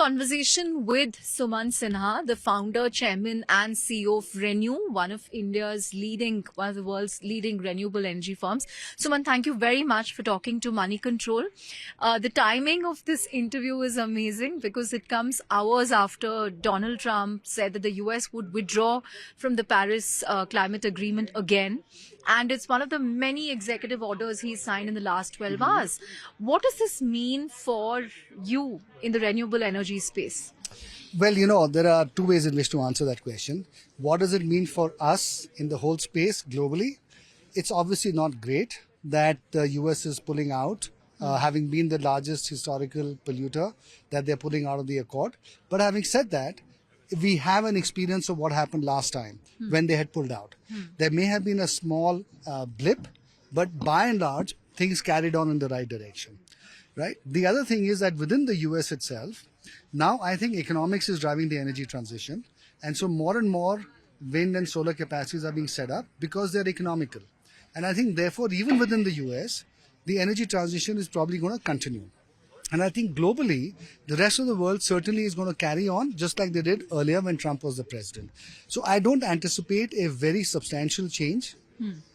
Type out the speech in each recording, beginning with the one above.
conversation with Sumant Sinha, the founder, chairman, and CEO of ReNew, one of the world's leading renewable energy firms. Sumant, thank you very much for talking to Moneycontrol. The timing of this interview is amazing because it comes hours after Donald Trump said that the US would withdraw from the Paris climate agreement again. And it's one of the many executive orders he signed in the last 12 hours. What does this mean for you in the renewable energy space? Well, there are two ways in which to answer that question. What does it mean for us in the whole space globally? It's obviously not great that the US is pulling out, having been the largest historical polluter, that they're pulling out of the accord. But having said that, we have an experience of what happened last time when they had pulled out. There may have been a small blip, but by and large, things carried on in the right direction, right? The other thing is that within the US itself, now I think economics is driving the energy transition. And so more and more wind and solar capacities are being set up because they're economical. And I think therefore, even within the US, the energy transition is probably going to continue. And I think globally, the rest of the world certainly is going to carry on just like they did earlier when Trump was the president. So I don't anticipate a very substantial change.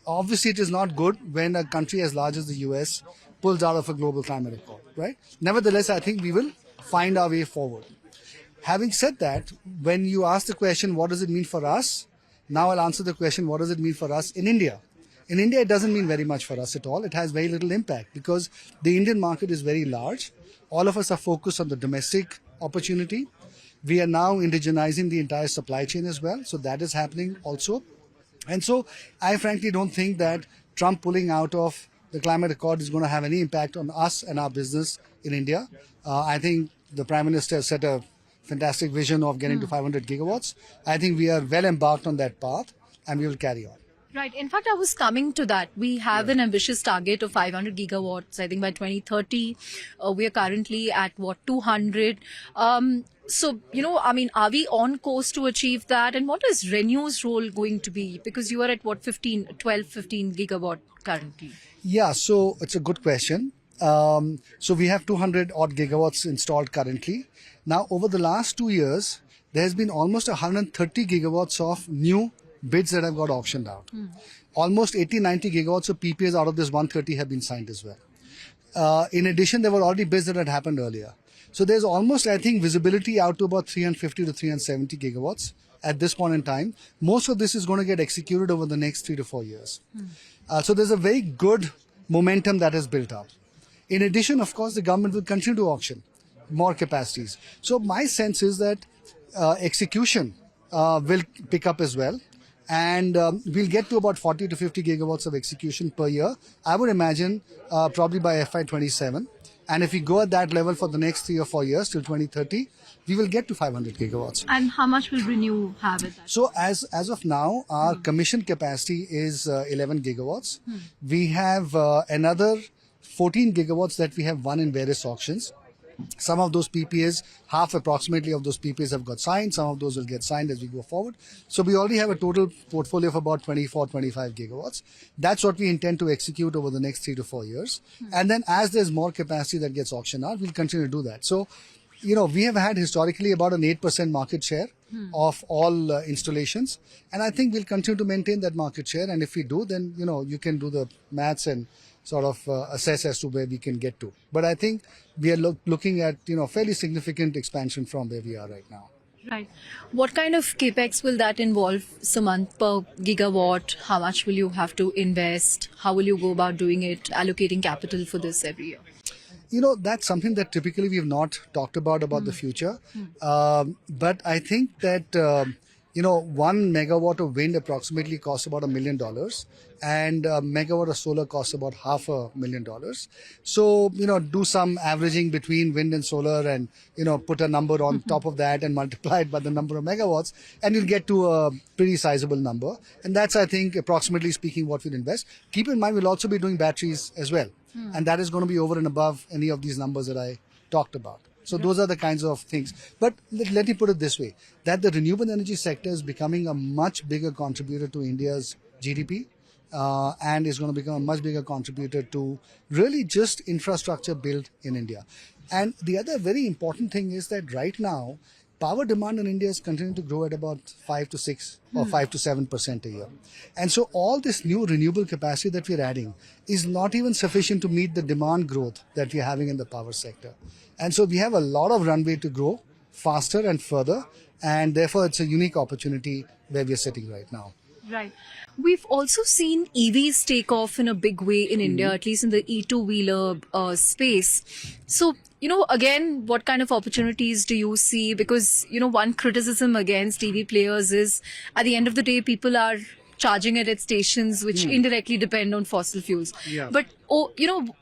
Obviously, it is not good when a country as large as the US pulls out of a global climate accord, right? Nevertheless, I think we will find our way forward. Having said that, when you ask the question, what does it mean for us? Now I'll answer the question, what does it mean for us in India? In India, it doesn't mean very much for us at all. It has very little impact because the Indian market is very large. All of us are focused on the domestic opportunity. We are now indigenizing the entire supply chain as well. So that is happening also. And so I frankly don't think that Trump pulling out of the climate accord is going to have any impact on us and our business in India. I think the Prime Minister set a fantastic vision of getting to 500 gigawatts. I think we are well embarked on that path and we will carry on. Right. In fact, I was coming to that. We have an ambitious target of 500 gigawatts, I think by 2030. We are currently at 200. So, are we on course to achieve that? And what is ReNew's role going to be? Because you are at 15 gigawatt currently. Yeah, so it's a good question. So we have 200 odd gigawatts installed currently. Now, over the last 2 years, there has been almost 130 gigawatts of new bids that have got auctioned out. Almost 80-90 gigawatts of PPAs out of this 130 have been signed as well. In addition, there were already bids that had happened earlier. So there's almost, I think, visibility out to about 350 to 370 gigawatts at this point in time. Most of this is going to get executed over the next 3 to 4 years. So there's a very good momentum that has built up. In addition, of course, the government will continue to auction more capacities. So my sense is that execution will pick up as well. And we'll get to about 40 to 50 gigawatts of execution per year. I would imagine probably by FY27. And if we go at that level for the next 3 or 4 years till 2030, we will get to 500 gigawatts. And how much will ReNew have at that? So as of now, our commissioned capacity is 11 gigawatts. We have another 14 gigawatts that we have won in various auctions. Some of those PPAs, half approximately of those PPAs have got signed. Some of those will get signed as we go forward. So we already have a total portfolio of about 24, 25 gigawatts. That's what we intend to execute over the next 3 to 4 years. And then as there's more capacity that gets auctioned out, we'll continue to do that. So, we have had historically about an 8% market share of all installations. And I think we'll continue to maintain that market share. And if we do, then, you can do the maths and sort of assess as to where we can get to. But I think we are looking at, fairly significant expansion from where we are right now. Right. What kind of capex will that involve, Sumant, per gigawatt? How much will you have to invest? How will you go about doing it, allocating capital for this every year? That's something that typically we have not talked about the future. But I think that, 1 megawatt of wind approximately costs about $1 million. And a megawatt of solar costs about $500,000. So, do some averaging between wind and solar and, put a number on top of that and multiply it by the number of megawatts and you'll get to a pretty sizable number. And that's, I think, approximately speaking, what we'll invest. Keep in mind, we'll also be doing batteries as well. And that is going to be over and above any of these numbers that I talked about. So those are the kinds of things. But let me put it this way, that the renewable energy sector is becoming a much bigger contributor to India's GDP. and is going to become a much bigger contributor to really just infrastructure built in India. And the other very important thing is that right now, power demand in India is continuing to grow at about 5 to 6 or 5 to 7% a year. And so all this new renewable capacity that we're adding is not even sufficient to meet the demand growth that we're having in the power sector. And so we have a lot of runway to grow faster and further. And therefore, it's a unique opportunity where we're sitting right now. Right. We've also seen EVs take off in a big way in India, at least in the E2-wheeler space. So, again, what kind of opportunities do you see? Because, one criticism against EV players is at the end of the day, people are charging it at stations which indirectly depend on fossil fuels. Yeah. But,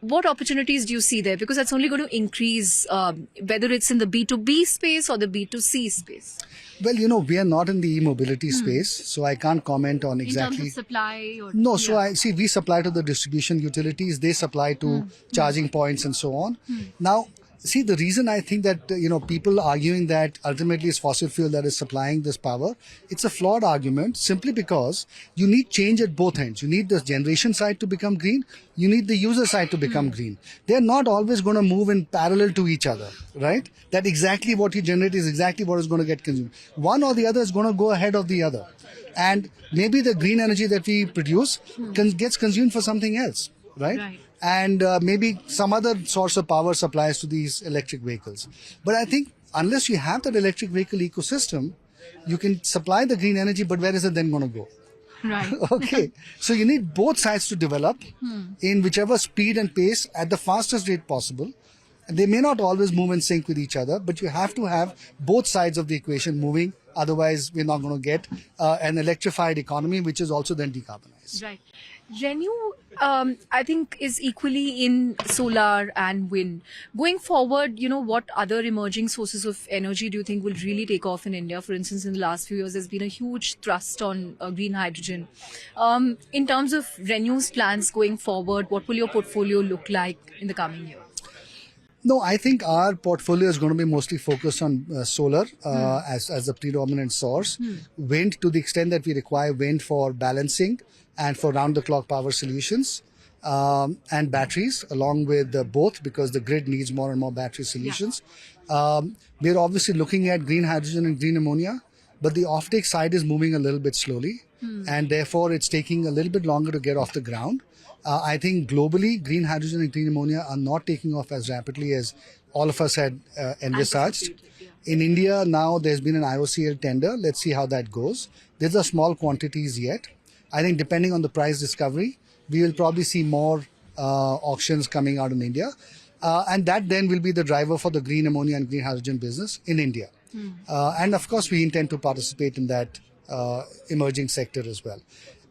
what opportunities do you see there? Because that's only going to increase, whether it's in the B2B space or the B2C space. Well, we are not in the e-mobility space, so I can't comment on exactly. In terms of supply? No, so we supply to the distribution utilities, they supply to charging points and so on. Now, see, the reason I think that, people arguing that ultimately it's fossil fuel that is supplying this power, it's a flawed argument simply because you need change at both ends. You need the generation side to become green. You need the user side to become green. They're not always going to move in parallel to each other, right? That exactly what you generate is exactly what is going to get consumed. One or the other is going to go ahead of the other. And maybe the green energy that we produce gets consumed for something else, right? And maybe some other source of power supplies to these electric vehicles. But I think unless you have that electric vehicle ecosystem, you can supply the green energy, but where is it then going to go? Right. Okay. So you need both sides to develop in whichever speed and pace at the fastest rate possible. They may not always move in sync with each other, but you have to have both sides of the equation moving. Otherwise, we're not going to get an electrified economy, which is also then decarbonized. Right. ReNew, I think, is equally in solar and wind. Going forward, what other emerging sources of energy do you think will really take off in India? For instance, in the last few years, there's been a huge thrust on green hydrogen. In terms of ReNew's plans going forward, what will your portfolio look like in the coming year? No, I think our portfolio is going to be mostly focused on solar as a predominant source. Wind, to the extent that we require wind for balancing and for round-the-clock power solutions, and batteries along with both, because the grid needs more and more battery solutions. We're obviously looking at green hydrogen and green ammonia, but the offtake side is moving a little bit slowly, and therefore it's taking a little bit longer to get off the ground. I think globally, green hydrogen and green ammonia are not taking off as rapidly as all of us had envisaged. In India, now there's been an IOCL tender. Let's see how that goes. These are small quantities yet. I think depending on the price discovery, we will probably see more auctions coming out in India. And that then will be the driver for the green ammonia and green hydrogen business in India. And of course, we intend to participate in that emerging sector as well.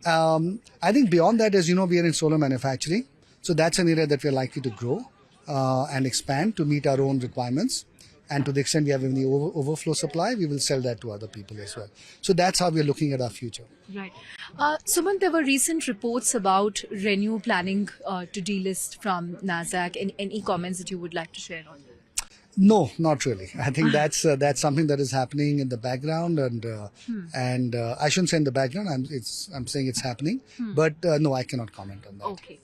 I think beyond that, as you know, we are in solar manufacturing. So that's an area that we're likely to grow and expand to meet our own requirements. And to the extent we have any overflow supply, we will sell that to other people as well. So that's how we're looking at our future. Right. Sumant, there were recent reports about ReNew planning to delist from NASDAQ. Any comments that you would like to share on that? No, not really. I think that's something that is happening in the background, and I shouldn't say in the background. I'm saying it's happening, but no, I cannot comment on that. Okay.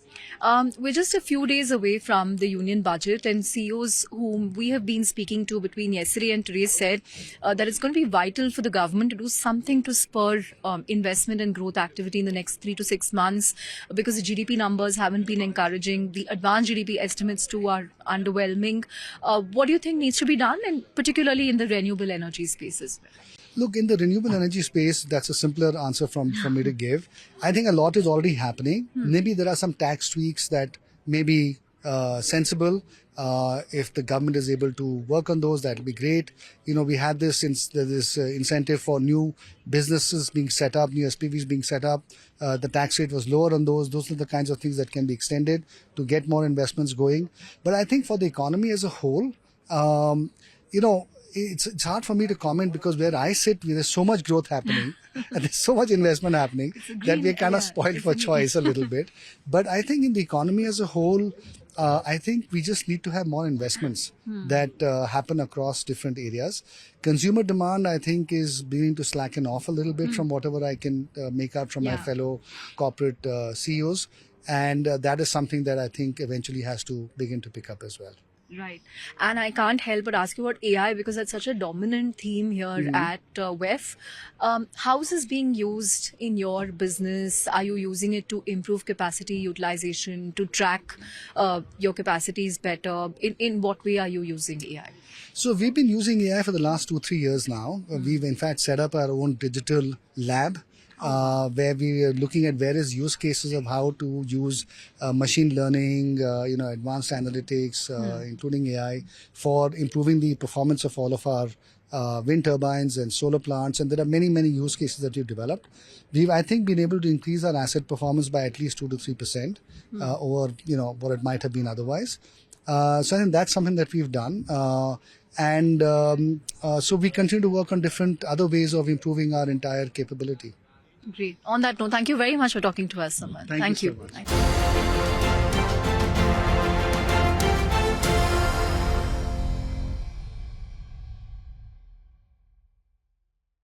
We're just a few days away from the union budget, and CEOs whom we have been speaking to between yesterday and today said that it's going to be vital for the government to do something to spur investment and growth activity in the next 3 to 6 months, because the GDP numbers haven't been encouraging. The advanced GDP estimates too are underwhelming. What do you think needs to be done, and particularly in the renewable energy spaces? Look, in the renewable energy space, that's a simpler answer from me to give. I think a lot is already happening. Maybe there are some tax tweaks that may be sensible. If the government is able to work on those, that will be great. We had this incentive for new businesses being set up, new SPVs being set up. The tax rate was lower on those. Those are the kinds of things that can be extended to get more investments going. But I think for the economy as a whole, it's hard for me to comment because where I sit, there's so much growth happening and there's so much investment happening that we're kind of spoiled for choice a little bit. But I think in the economy as a whole, I think we just need to have more investments that happen across different areas. Consumer demand, I think, is beginning to slacken off a little bit from whatever I can make out from my fellow corporate CEOs. And that is something that I think eventually has to begin to pick up as well. Right. And I can't help but ask you about AI because that's such a dominant theme here at WEF. How is this being used in your business? Are you using it to improve capacity utilization, to track your capacities better? In what way are you using AI? So we've been using AI for the last 2-3 years now. We've in fact set up our own digital lab. Where we are looking at various use cases of how to use machine learning, advanced analytics, including AI, for improving the performance of all of our wind turbines and solar plants. And there are many, many use cases that we've developed. We've, I think, been able to increase our asset performance by at least 2 to 3% over, what it might have been otherwise. So I think that's something that we've done. So we continue to work on different other ways of improving our entire capability. Great. On that note, thank you very much for talking to us, Sumant. Thank you so much. Thank you.